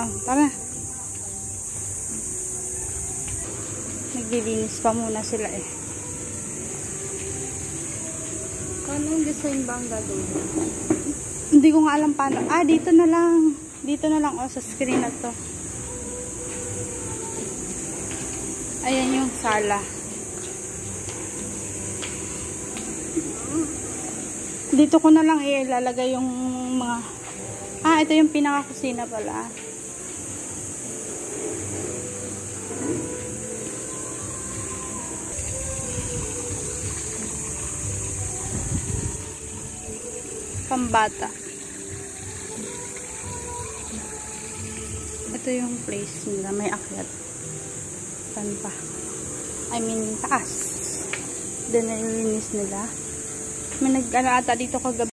Tara. Naglilinis pa muna sila eh. Anong design ba ang gagawin? Hindi ko nga alam paano. Dito na lang. Dito na lang sa screen na to. Ayan yung sala. Dito ko na lang ilalagay yung mga... ito yung pinaka-kusina pala. Pambata. Ito yung place nila. May akyat. Saan pa? Taas. Doon na yung linis nila. May nag-ano ata dito kagabi.